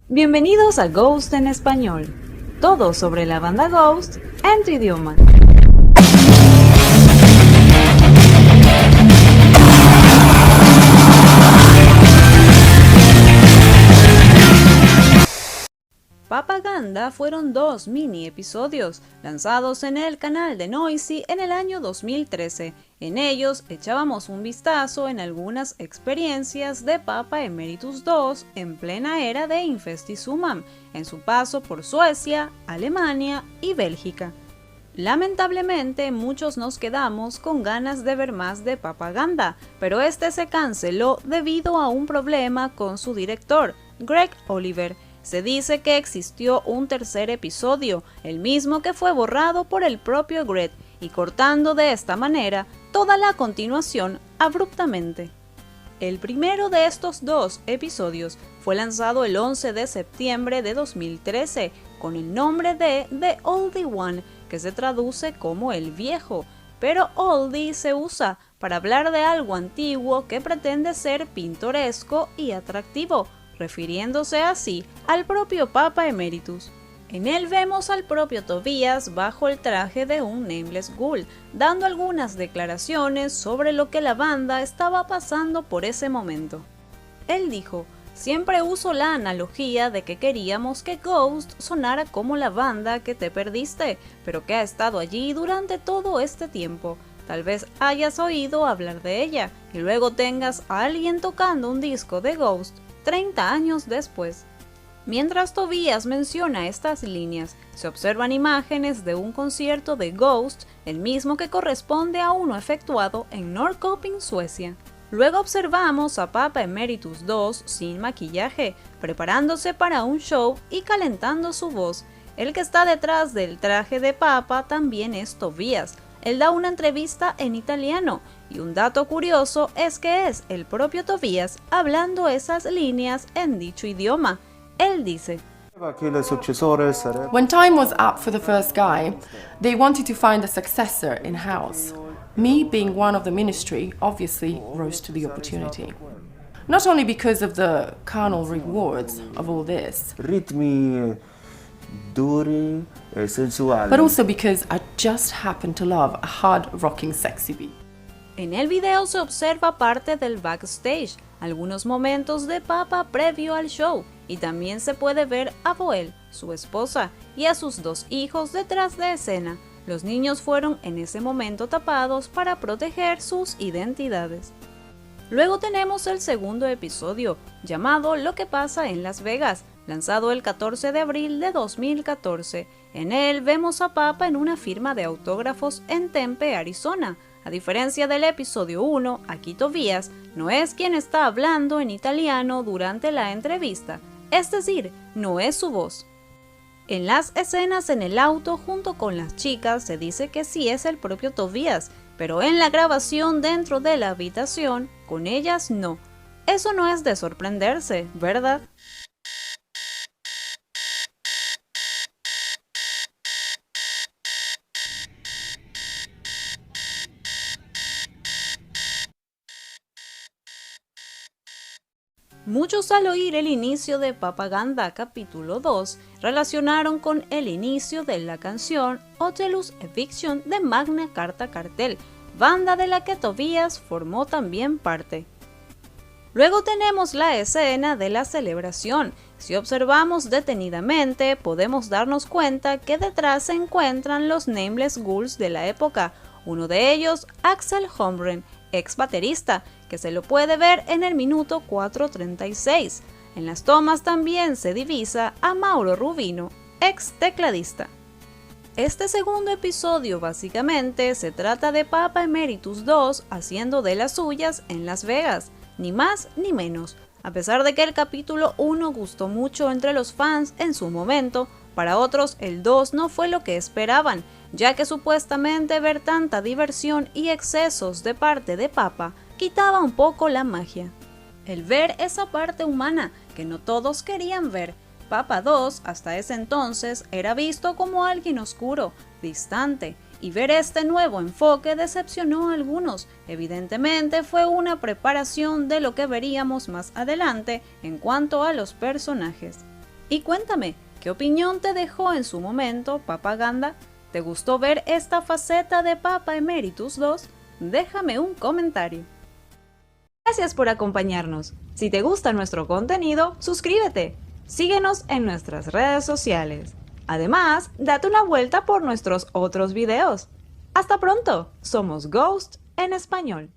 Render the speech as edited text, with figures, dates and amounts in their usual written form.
Bienvenidos a Ghost en español, todo sobre la banda Ghost en tu idioma. Papaganda fueron dos mini episodios lanzados en el canal de Noisy en el año 2013. En ellos echábamos un vistazo en algunas experiencias de Papa Emeritus II en plena era de Infestizumam, en su paso por Suecia, Alemania y Bélgica. Lamentablemente muchos nos quedamos con ganas de ver más de Papaganda, pero este se canceló debido a un problema con su director, Greg Oliver. Se dice que existió un tercer episodio, el mismo que fue borrado por el propio Greg, y cortando de esta manera toda la continuación abruptamente. El primero de estos dos episodios fue lanzado el 11 de septiembre de 2013 con el nombre de The Oldie One, que se traduce como el viejo, pero oldie se usa para hablar de algo antiguo que pretende ser pintoresco y atractivo, refiriéndose así al propio Papa Emeritus. En él vemos al propio Tobias bajo el traje de un Nameless Ghoul, dando algunas declaraciones sobre lo que la banda estaba pasando por ese momento. Él dijo: "Siempre uso la analogía de que queríamos que Ghost sonara como la banda que te perdiste, pero que ha estado allí durante todo este tiempo. Tal vez hayas oído hablar de ella, y luego tengas a alguien tocando un disco de Ghost 30 años después". Mientras Tobias menciona estas líneas, se observan imágenes de un concierto de Ghost, el mismo que corresponde a uno efectuado en Norrköping, Suecia. Luego observamos a Papa Emeritus II sin maquillaje, preparándose para un show y calentando su voz. El que está detrás del traje de Papa también es Tobias. Él da una entrevista en italiano, y un dato curioso es que es el propio Tobias hablando esas líneas en dicho idioma. Él dice: When time was up for the first guy, they wanted to find a successor in-house. Me, being one of the ministry, obviously rose to the opportunity. Not only because of the carnal rewards of all this, Ritmi duri e sensuali. but also because I just happen to love a hard-rocking sexy beat. En el video se observa parte del backstage, algunos momentos de Papa previo al show, y también se puede ver a Boel, su esposa, y a sus dos hijos detrás de escena. Los niños fueron en ese momento tapados para proteger sus identidades. Luego tenemos el segundo episodio, llamado Lo que pasa en Las Vegas, lanzado el 14 de abril de 2014. En él vemos a Papa en una firma de autógrafos en Tempe, Arizona. A diferencia del episodio 1, aquí Tobias no es quien está hablando en italiano durante la entrevista, es decir, no es su voz. En las escenas en el auto junto con las chicas se dice que sí es el propio Tobias, pero en la grabación dentro de la habitación, con ellas no. Eso no es de sorprenderse, ¿verdad? Muchos al oír el inicio de Papaganda capítulo 2 relacionaron con el inicio de la canción Otelus Eviction de Magna Carta Cartel, banda de la que Tobias formó también parte. Luego tenemos la escena de la celebración. Si observamos detenidamente, podemos darnos cuenta que detrás se encuentran los Nameless Ghouls de la época, uno de ellos Axel Holmgren, ex baterista, que se lo puede ver en el minuto 4:36. En las tomas también se divisa a Mauro Rubino, ex tecladista. Este segundo episodio básicamente se trata de Papa Emeritus II haciendo de las suyas en Las Vegas, ni más ni menos. A pesar de que el capítulo 1 gustó mucho entre los fans en su momento, para otros el 2 no fue lo que esperaban, ya que supuestamente ver tanta diversión y excesos de parte de Papa quitaba un poco la magia. El ver esa parte humana que no todos querían ver. Papa 2 hasta ese entonces era visto como alguien oscuro, distante, y ver este nuevo enfoque decepcionó a algunos. Evidentemente fue una preparación de lo que veríamos más adelante en cuanto a los personajes. Y cuéntame, ¿qué opinión te dejó en su momento Papa Ganda? ¿Te gustó ver esta faceta de Papa Emeritus II? Déjame un comentario. Gracias por acompañarnos. Si te gusta nuestro contenido, suscríbete. Síguenos en nuestras redes sociales. Además, date una vuelta por nuestros otros videos. ¡Hasta pronto! Somos Ghost en español.